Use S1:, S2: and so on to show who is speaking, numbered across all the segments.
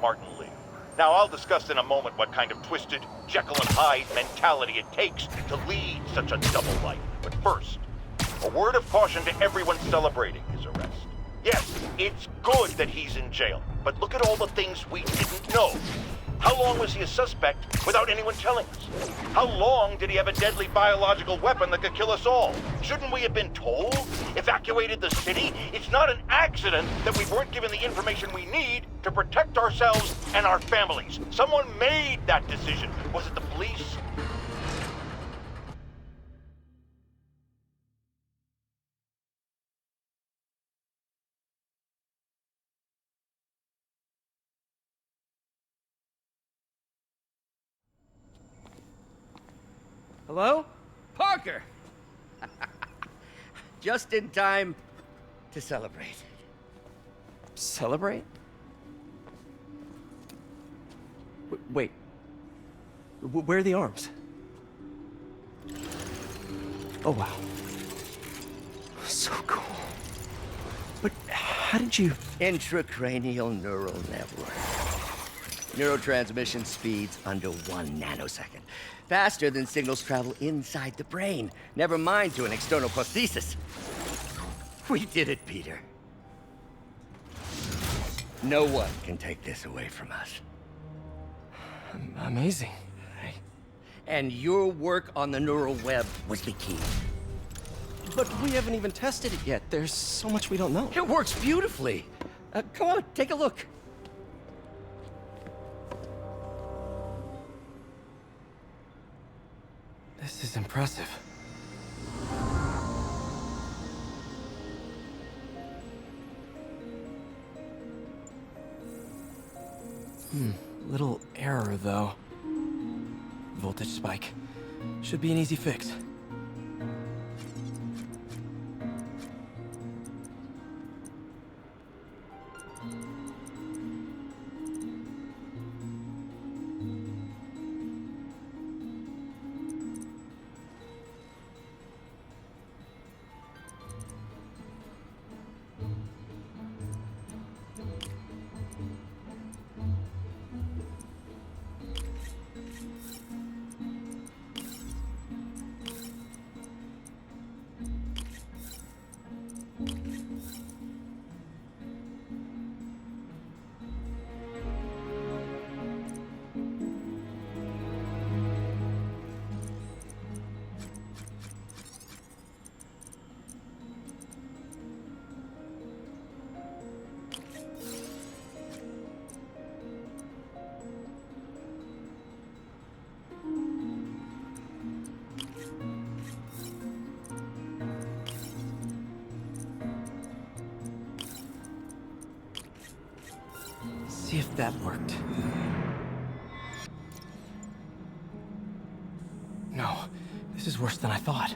S1: Martin Lee. Now, I'll discuss in a moment what kind of twisted Jekyll and Hyde mentality it takes to lead such a double life. But first, a word of caution to everyone celebrating his arrest. Yes, it's good that he's in jail, but look at all the things we didn't know. How long was he a suspect without anyone telling us? How long did he have a deadly biological weapon that could kill us all? Shouldn't we have been told? Evacuated the city? It's not an accident that we weren't given the information we need to protect ourselves and our families. Someone made that decision. Was it the police?
S2: Hello? Parker! Just in time to celebrate.
S3: Celebrate? Wait. Where are the arms? Oh, wow. So cool. But how did you...
S2: Intracranial neural network. Neurotransmission speeds under 1 nanosecond. Faster than signals travel inside the brain. Never mind to an external prosthesis. We did it, Peter. No one can take this away from us.
S3: Amazing.
S2: And your work on the neural web was the key.
S3: But we haven't even tested it yet. There's so much we don't know.
S2: It works beautifully. Come on, take a look.
S3: This is impressive. Little error, though. Voltage spike. Should be an easy fix. See if that worked. No, this is worse than I thought.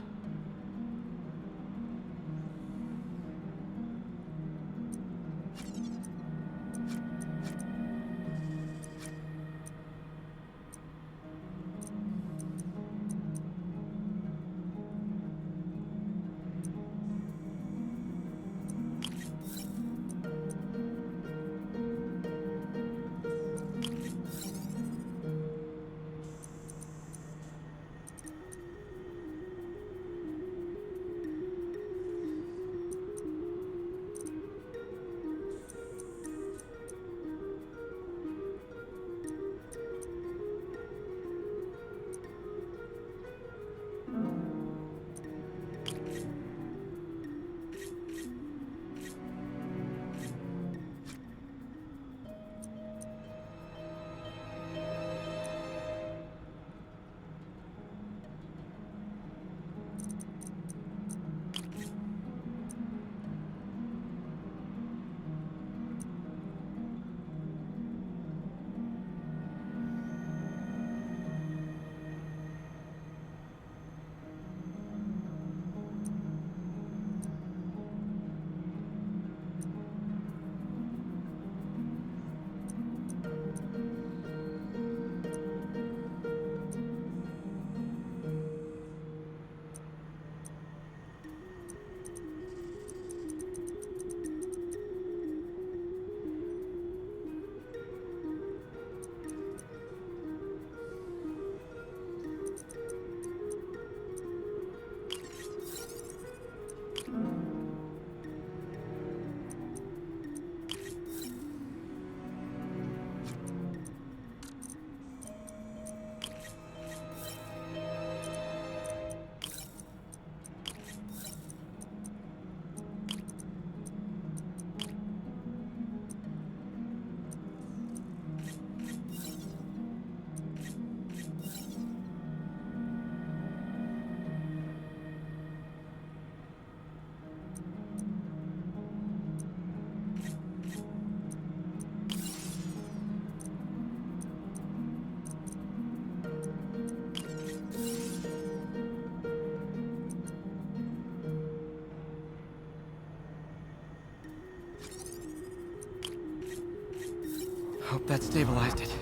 S3: Hope that stabilized it.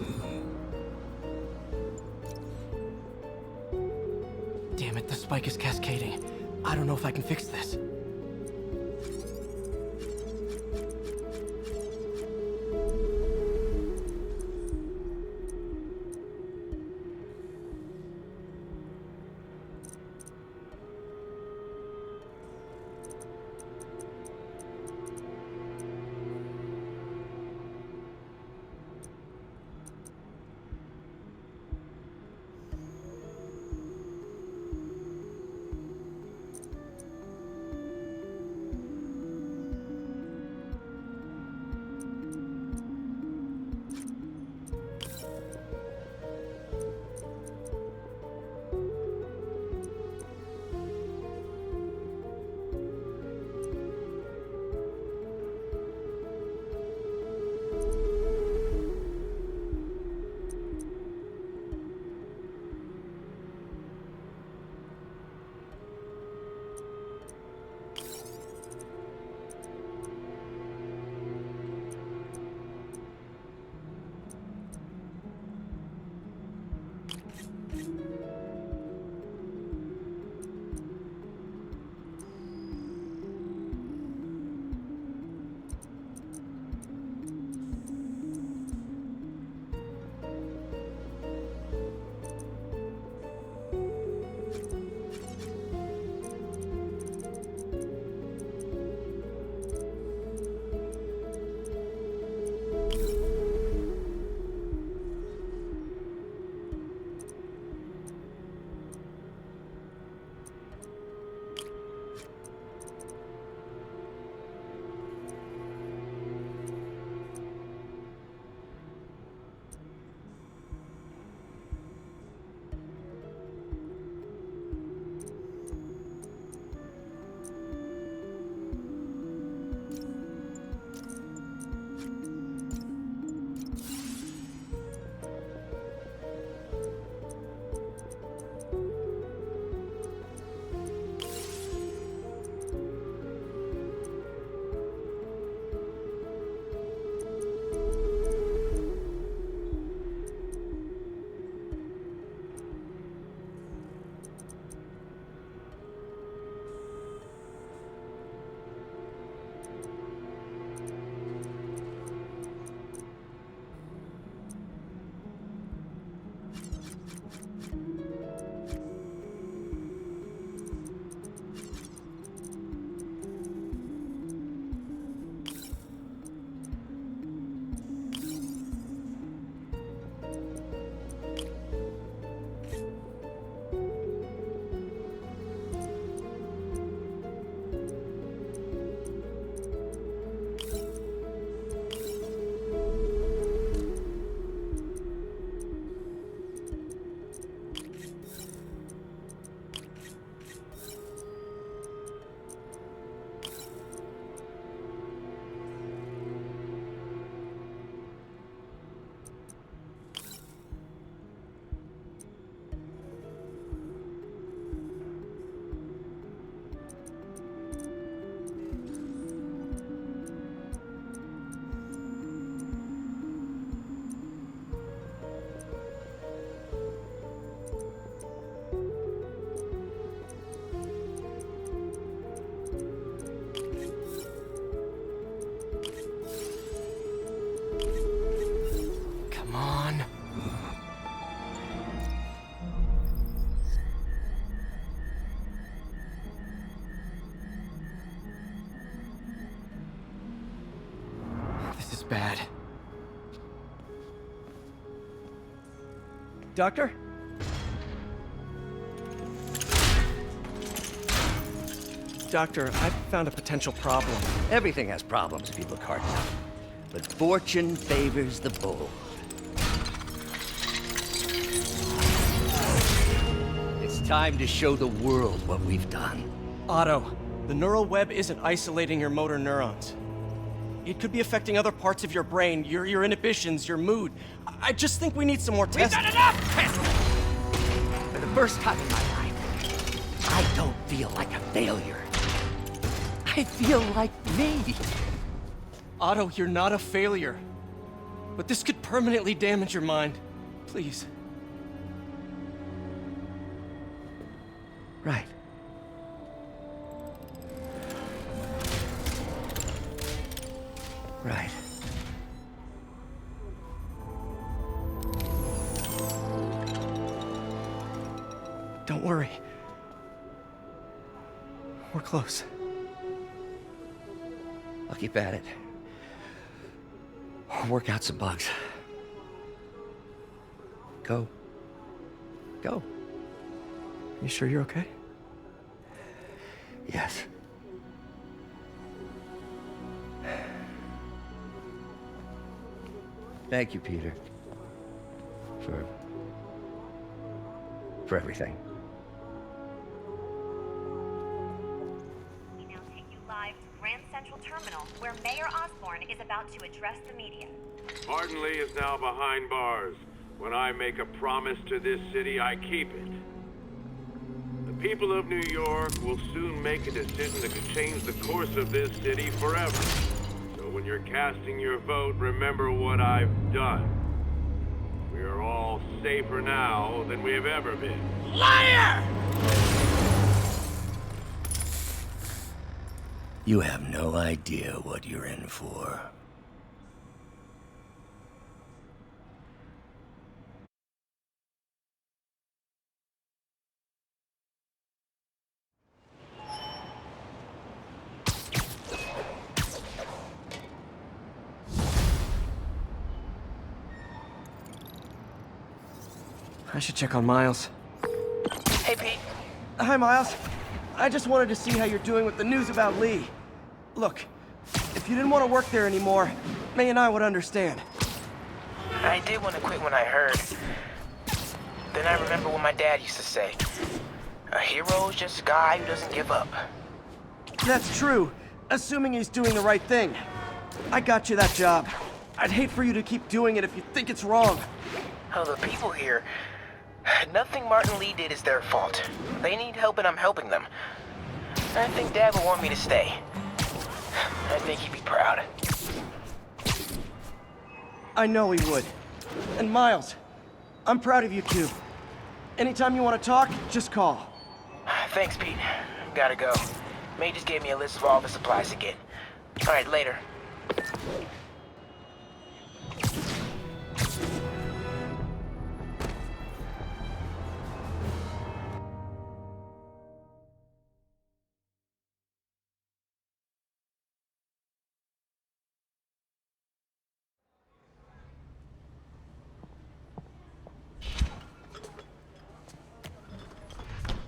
S3: Damn it, the spike is cascading. I don't know if I can fix this. Bad.
S2: Doctor?
S4: Doctor, I've found a potential problem.
S2: Everything has problems if you look hard enough. But fortune favors the bold. It's time to show the world what we've done.
S4: Otto, the neural web isn't isolating your motor neurons. It could be affecting other parts of your brain, your inhibitions, your mood. I just think we need some more tests.
S2: We've done enough tests! For the first time in my life, I don't feel like a failure. I feel like me.
S4: Otto, you're not a failure. but this could permanently damage your mind. Please.
S2: Right. Right.
S4: Don't worry. We're close.
S2: I'll keep at it. I'll work out some bugs. Go. Go.
S4: You sure you're okay?
S2: Yes. Thank you, Peter. For everything.
S5: We now take you live to Grand Central Terminal, where Mayor Osborne is about to address the media.
S6: Martin Lee is now behind bars. When I make a promise to this city, I keep it. The people of New York will soon make a decision that could change the course of this city forever. So when you're casting your vote, remember what I've done. We are all safer now than we have ever been.
S2: Liar! You have no idea what you're in for.
S4: I should check on Miles.
S7: Hey, Pete.
S4: Hi, Miles. I just wanted to see how you're doing with the news about Lee. Look, if you didn't want to work there anymore, May and I would understand.
S7: I did want to quit when I heard. Then I remember what my dad used to say. A hero is just a guy who doesn't give up.
S4: That's true, assuming he's doing the right thing. I got you that job. I'd hate for you to keep doing it if you think it's wrong.
S7: Oh, the people here. Nothing Martin Lee did is their fault. They need help and I'm helping them. I think Dad would want me to stay. I think he'd be proud.
S4: I know he would. And Miles, I'm proud of you too. Anytime you want to talk, just call.
S7: Thanks, Pete. Gotta go. May just gave me a list of all the supplies to get. All right, later.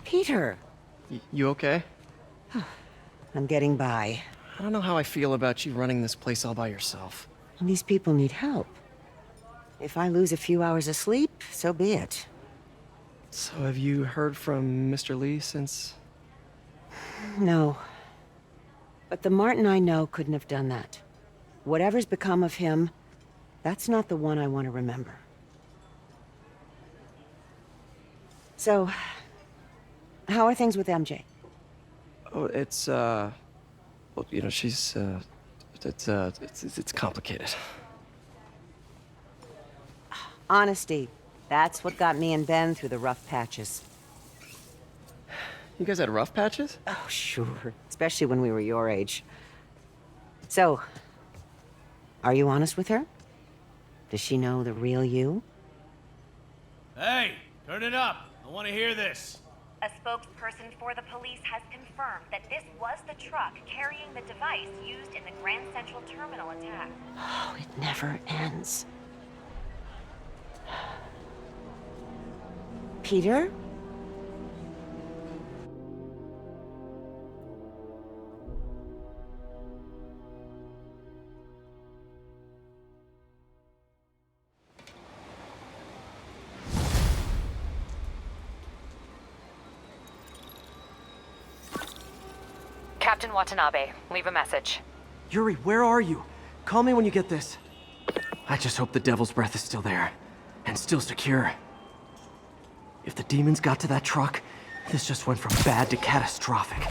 S8: Peter,
S4: You okay?
S8: I'm getting by.
S4: I don't know how I feel about you running this place all by yourself.
S8: And these people need help. If I lose a few hours of sleep, so be it.
S4: So have you heard from Mr. Lee since?
S8: No. But the Martin I know couldn't have done that. Whatever's become of him, that's not the one I want to remember. So, how are things with MJ?
S4: Oh, it's, well, you know, she's, it's complicated.
S8: Honesty. That's what got me and Ben through the rough patches.
S4: You guys had rough patches?
S8: Oh, sure. Especially when we were your age. So, are you honest with her? Does she know the real you?
S9: Hey, turn it up. I want to hear this.
S5: A spokesperson for the police has confirmed that this was the truck carrying the device used in the Grand Central Terminal attack.
S8: Oh, it never ends. Peter?
S10: Captain Watanabe, leave a message.
S4: Yuri, where are you? Call me when you get this. I just hope the Devil's Breath is still there. And still secure. If the demons got to that truck, this just went from bad to catastrophic.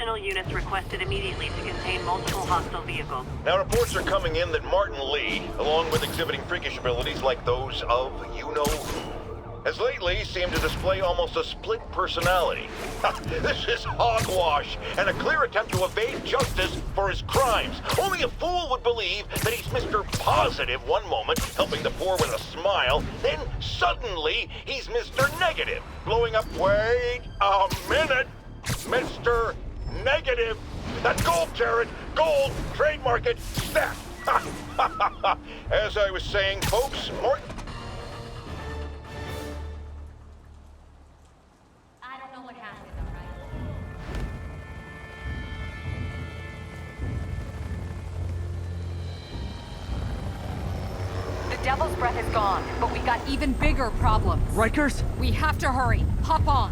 S11: additional units requested immediately to contain multiple hostile vehicles.
S1: Now, reports are coming in that Martin Lee, along with exhibiting freakish abilities like those of you-know-who, has lately seemed to display almost a split personality. This is hogwash, and a clear attempt to evade justice for his crimes. Only a fool would believe that he's Mr. Positive one moment, helping the poor with a smile, then suddenly he's Mr. Negative, blowing up. Wait a minute! Mr. Negative! That's gold, Jared! Gold! Trademark it! Snap! As I was saying, folks, Morton...
S12: I don't know what happened, alright?
S10: The Devil's Breath is gone, but we got even bigger problems.
S4: Rikers?
S10: We have to hurry. Hop on.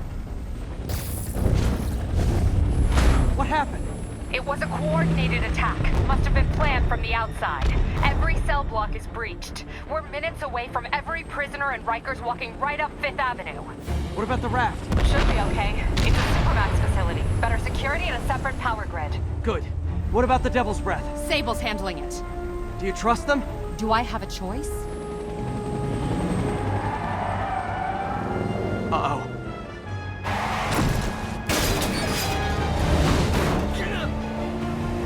S4: What happened?
S10: It was a coordinated attack. Must have been planned from the outside. Every cell block is breached. We're minutes away from every prisoner and Rikers walking right up 5th Avenue.
S4: What about the raft?
S10: Should be okay. It's a Supermax facility. Better security and a separate power grid.
S4: Good. What about the Devil's Breath?
S10: Sable's handling it.
S4: Do you trust them?
S10: Do I have a choice?
S4: Uh-oh.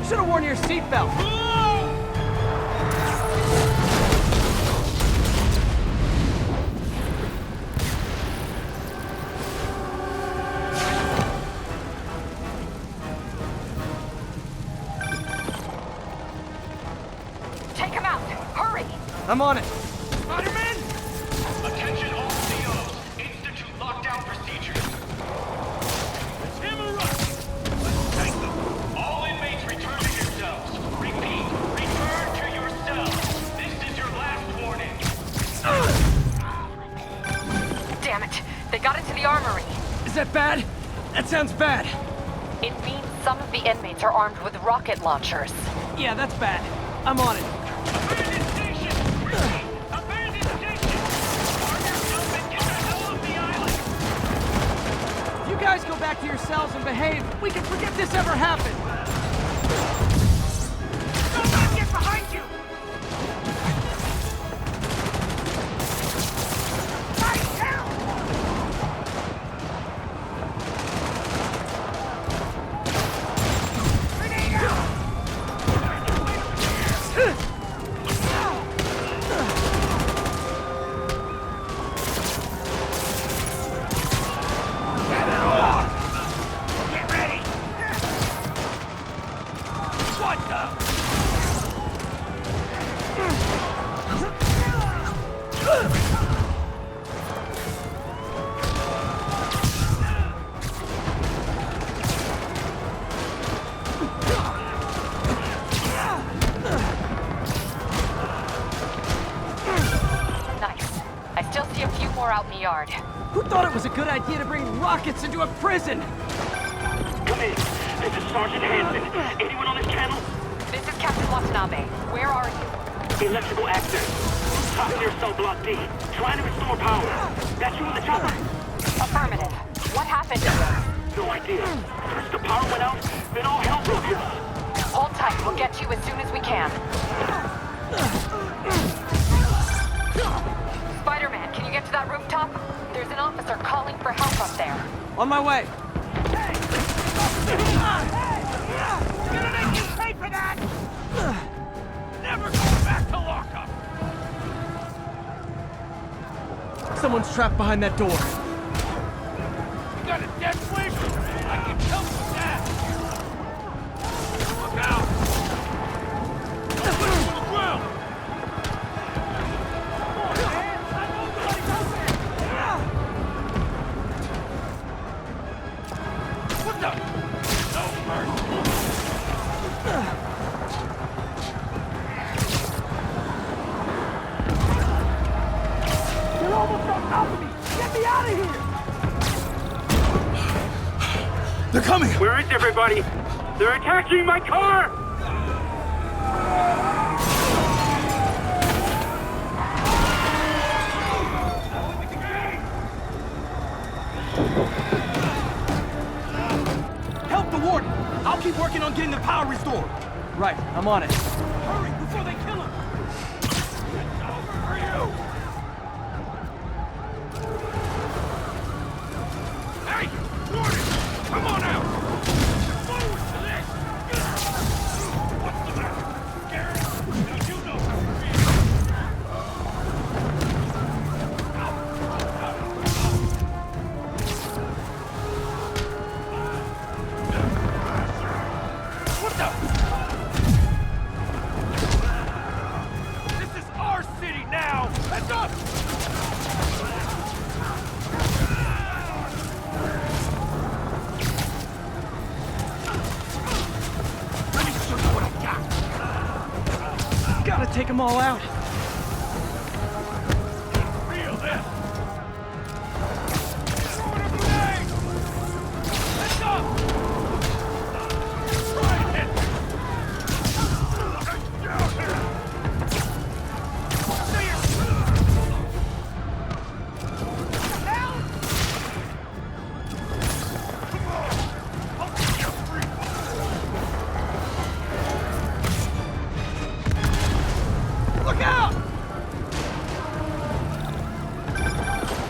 S4: Should've worn your seatbelt.
S10: Take him out! Hurry!
S4: I'm on it.
S9: Spider-Man! Attention all COs. Institute lockdown procedures. Let's hammer up! Let's take them! All inmates return to your cells. Repeat, return to your cells. This is your last warning.
S10: Damn it! They got into the armory.
S4: Is that bad? That sounds bad.
S10: It means some of the inmates are armed with rocket launchers.
S4: Yeah, that's bad. I'm on it.
S9: Abandon station! Repeat, abandon station! Arm yourself and get the hell off the island!
S4: If you guys go back to your cells and behave, we can forget this ever happened.
S9: Don't let him get behind you! Right now! Grenade out! Get ready! What the?
S10: Nice. I still see a few more out in the yard.
S4: Who thought it was a good idea to bring rockets into a prison?
S9: Come in. This is Sergeant Hansen. Anyone on this channel?
S10: This is Captain Watanabe. Where are you?
S9: Electrical access. Top near cell block D. Trying to restore power. That's you in the chopper?
S10: Affirmative. What happened?
S9: No idea. First the power went out, then all hell broke loose.
S10: Hold tight. We'll get to you as soon as we can. Spider-Man, can you get to that rooftop? There's an officer calling for help up there.
S4: On my way.
S9: Gonna make you pay for that! Never go back to lockup!
S4: Someone's trapped behind that door.
S9: You got a dead wish? I can help with that! Look out! Put him to the ground! Come on, man! I know somebody's out there! What the? No mercy! You're almost on top of me! Get me out of here!
S3: They're coming!
S6: Where is everybody? They're attacking my car!
S4: Help the warden!
S3: keep working on getting the power restored.
S4: Right, I'm on it.
S3: Hurry, before they kill him!
S6: It's over for you! Hey! Warning! Come on out! Forward to this! What's the matter? Scared? Now you know how to What the? This is our city now! Heads up! Let me show you what I got!
S4: Gotta take them all out.
S6: Feel this! Throwing a grenade! Heads up! Try and hit! Down here! Stay here! Hell! Come on! I'll set you free! Look out!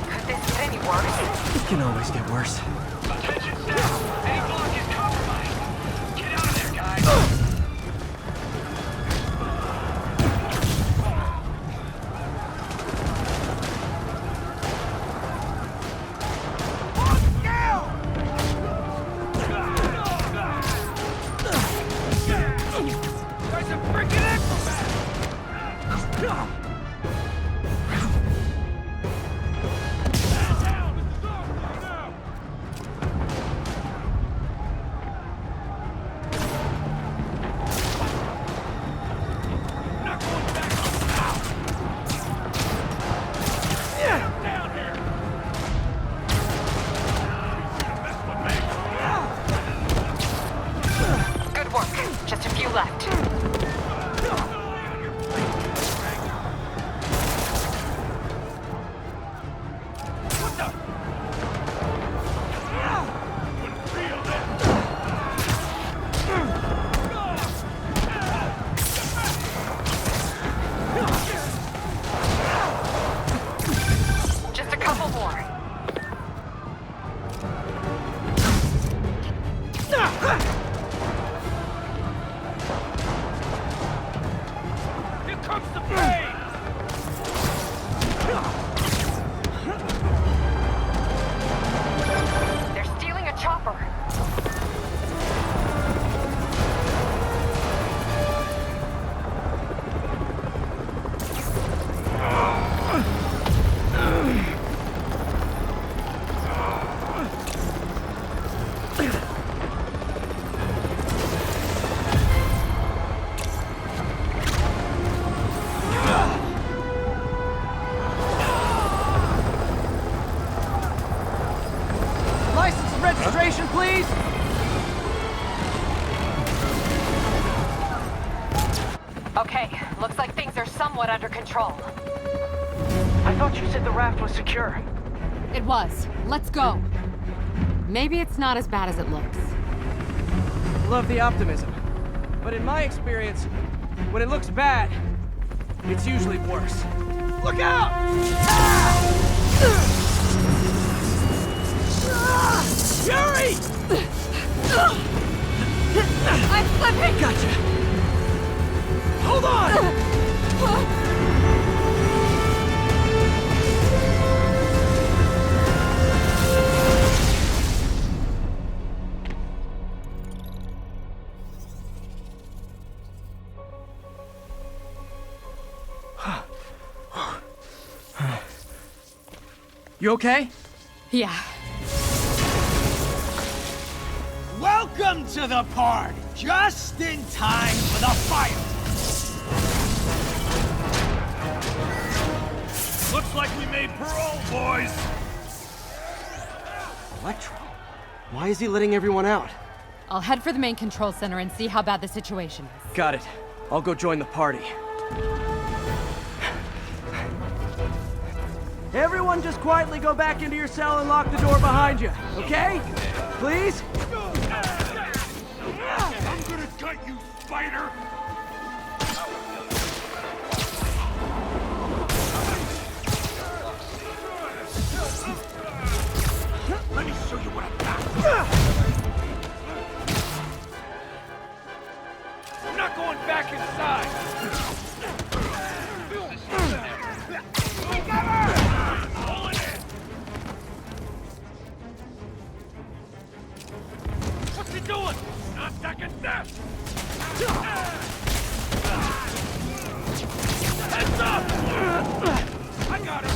S10: Could this get any worse?
S4: It can always get worse.
S9: Attention staff! Any block is compromised! Get out of there, guys!
S6: Guys are freaking acrobats! Stand down! This is our part now! Not going back now! Down here! You should've messed with me!
S10: Good work. Just a few left.
S6: What the? Couldn't feel this.
S10: Just a couple more.
S6: Here comes the pain!
S10: They're stealing a chopper.
S4: License and registration, please!
S10: Okay, looks like things are somewhat under control.
S4: I thought you said the raft was secure.
S13: It was. Let's go. Maybe it's not as bad as it looks.
S4: Love the optimism. But in my experience, when it looks bad, it's usually worse. Look out! Yuri!
S13: I'm slipping!
S4: Gotcha! Hold on! You okay?
S13: Yeah.
S3: Welcome to the party! Just in time for the fight!
S6: Looks like we made parole, boys!
S4: Electro? Why is he letting everyone out?
S13: I'll head for the main control center and see how bad the situation is.
S4: Got it. I'll go join the party. Everyone just quietly go back into your cell and lock the door behind you, okay? Please?
S6: cut, you spider! Let me show you what I've got. I'm not going back inside. What's he doing? Not second death. Heads up! I got him.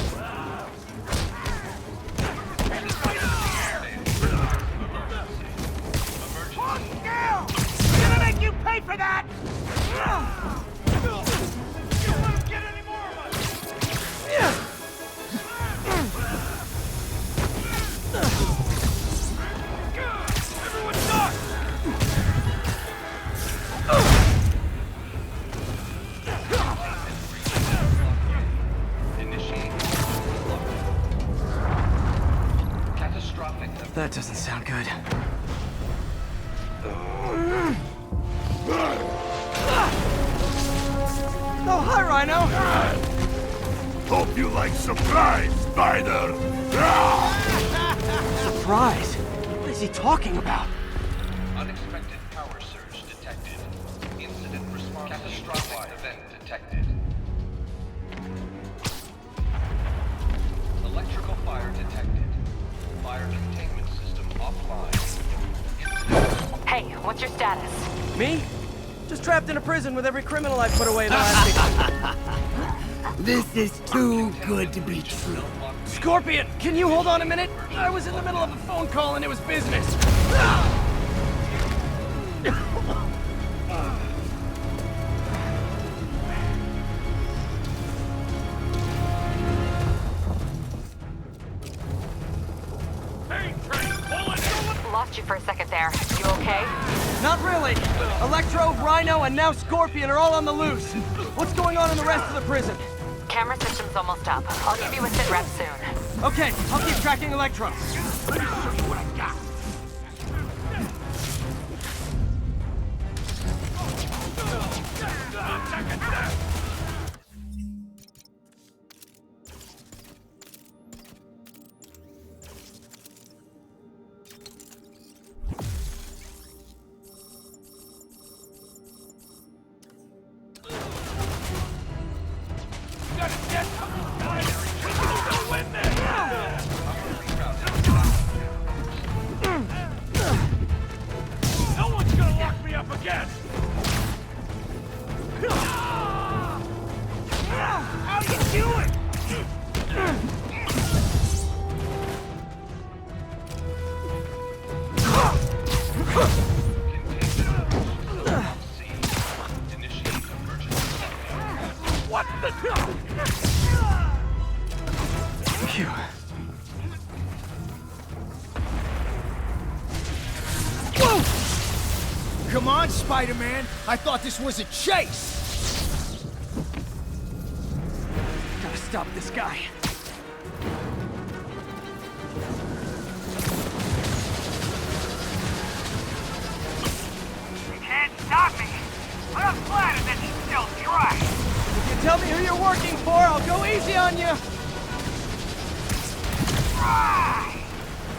S6: Gonna make you pay for that! You don't let him get any more of us! Everyone duck!
S4: That doesn't sound good. Oh, hi, Rhino!
S6: Hope you like surprise, Spider!
S4: Surprise? What is he talking about?
S9: Unexpected power surge detected. Incident response. Catastrophic event detected. Electrical fire detected. Fire containment system offline.
S10: Hey, what's your status?
S4: Me? Just trapped in a prison with every criminal I put away the last week.
S2: This is too good to be true.
S4: Scorpion, can you hold on a minute? I was in the middle of a phone call and it was business.
S10: Lost you for a second there. You okay?
S4: Not really. Electro, Rhino, and now Scorpion are all on the loose. What's going on in the rest of the prison?
S10: Camera system's almost up. I'll give you a sit rep soon.
S4: Okay, I'll keep tracking Electro.
S6: Let me show you what I've got. Second death! No one's gonna lock me up again! How you doing? What the?
S4: Phew.
S3: Whoa! Come on, Spider-Man. I thought this was a chase.
S4: Gotta stop this guy.
S3: You can't stop me. But I'm flattered that you still try.
S4: If you tell me who you're working for, I'll go easy on you.
S3: Try!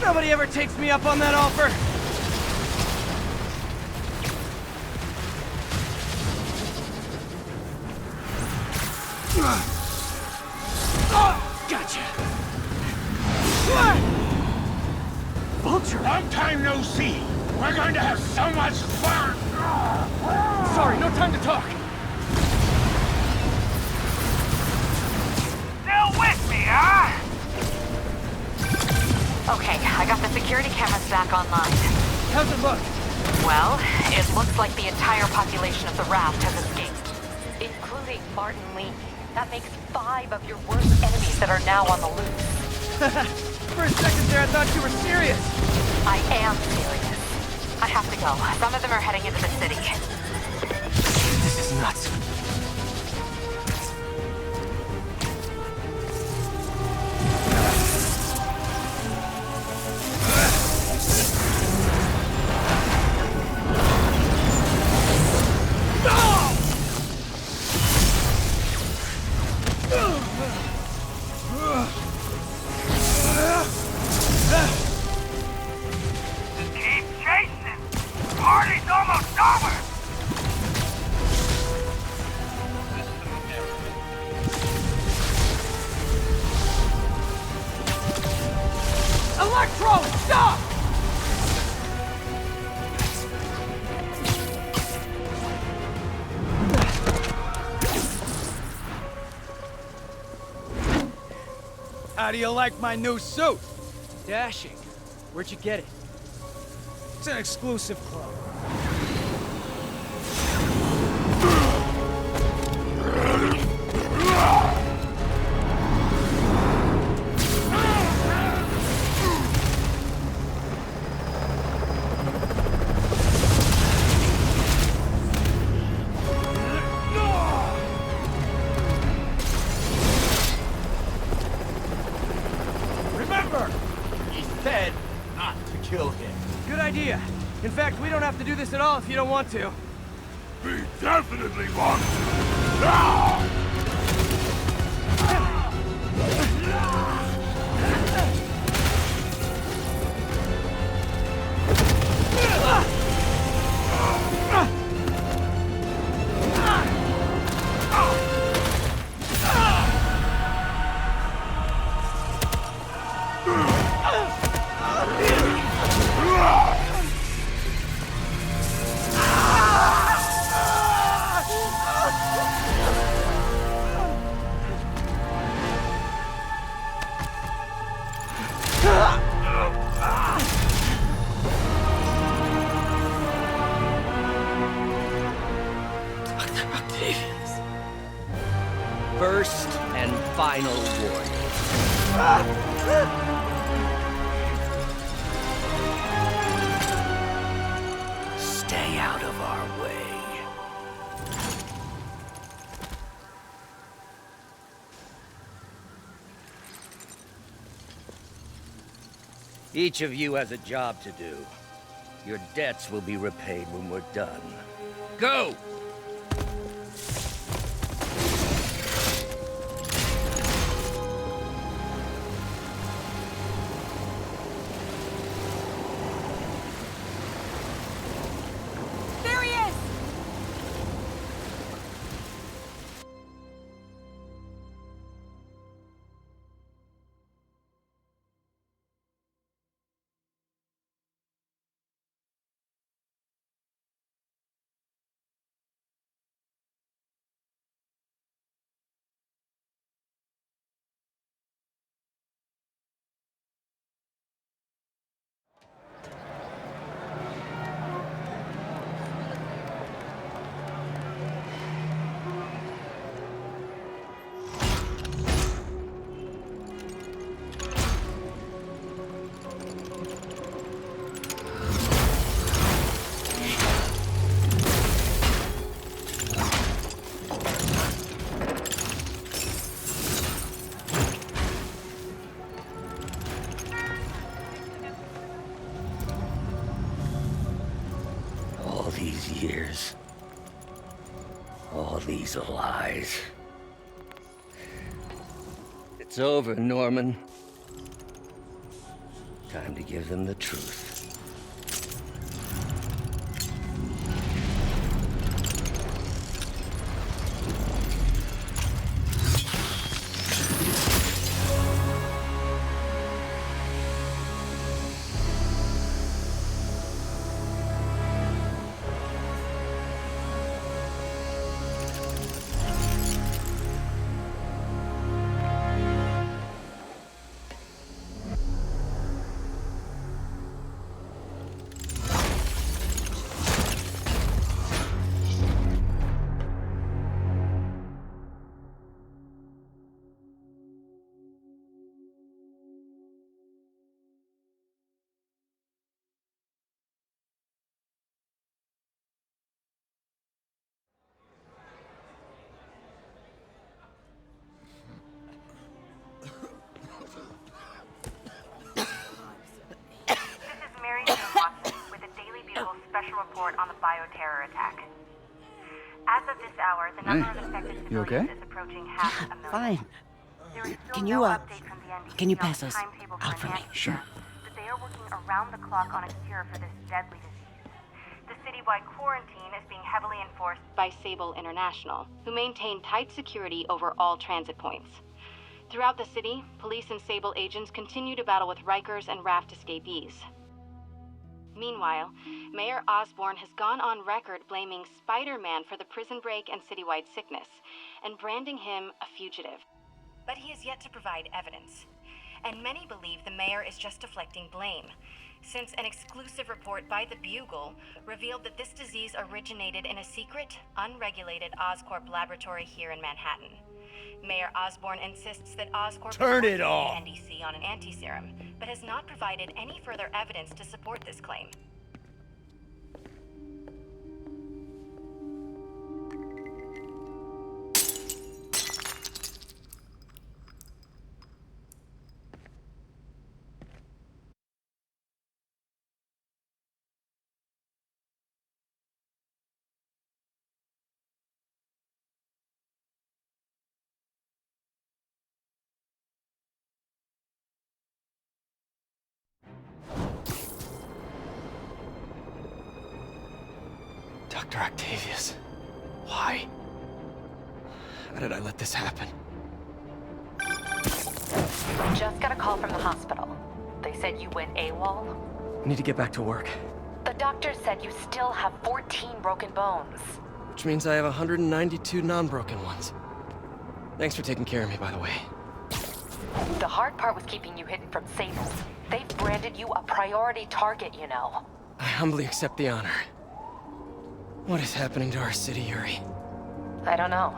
S4: Nobody ever takes me up on that offer.
S3: Gotcha.
S4: Vulture!
S6: Long time no see. We're going to have so much fun.
S4: Sorry, no time to talk.
S3: Still with me, huh?
S10: Okay, I got the security cameras back online.
S4: How's it look?
S10: Well, it looks like the entire population of the raft has escaped, including Martin Lee. That makes 5 of your worst enemies that are now on the loose.
S4: For a second there, I thought you were serious.
S10: I am serious. I have to go. Some of them are heading into the city.
S4: This is nuts.
S3: Electro, stop! How do you like my new suit? Dashing. Where'd you get it? It's an exclusive club. Remember, he said not to kill him. Good idea. In fact, we don't have to do this at all if you don't want to.
S6: We definitely want to. Ah!
S2: First and final warning. Stay out of our way. Each of you has a job to do. Your debts will be repaid when we're done. Go!
S13: There he is!
S2: All these years. All these lies. It's over, Norman. Time to give them the truth.
S5: Special report on the bioterror attack. As of this hour, the number of infected civilians is approaching half a million.
S8: Fine.
S5: There is still
S8: Can
S5: no
S8: you,
S5: update from the NDC
S8: can you
S5: on
S8: pass
S5: the
S8: those
S5: timetable
S8: out for me?
S5: enhanced
S8: Sure.
S5: but they are working around the clock on a cure for this deadly disease. The citywide quarantine is being heavily enforced by Sable International, who maintain tight security over all transit points.
S14: Throughout the city, police and Sable agents continue to battle with Rikers and Raft escapees. Meanwhile, Mayor Osborn has gone on record blaming Spider-Man for the prison break and citywide sickness, and branding him a fugitive.
S5: But he has yet to provide evidence. And many believe the mayor is just deflecting blame, since an exclusive report by the Bugle revealed that this disease originated in a secret, unregulated Oscorp laboratory here in Manhattan. Mayor Osborn insists that Oscorp
S3: Turn
S5: is
S3: it
S5: working
S3: off!
S5: with the NDC on an anti-serum, but has not provided any further evidence to support this claim.
S4: Dr. Octavius. Why? How did I let this happen?
S10: Just got a call from the hospital. They said you went AWOL.
S4: I need to get back to work.
S10: The doctor said you still have 14 broken bones.
S4: Which means I have 192 non-broken ones. Thanks for taking care of me, by the way.
S10: The hard part was keeping you hidden from Sable. They've branded you a priority target, you know.
S4: I humbly accept the honor. What is happening to our city, Yuri?
S10: I don't know.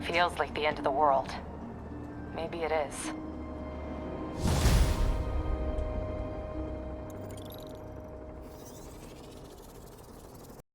S10: Feels like the end of the world. Maybe it is.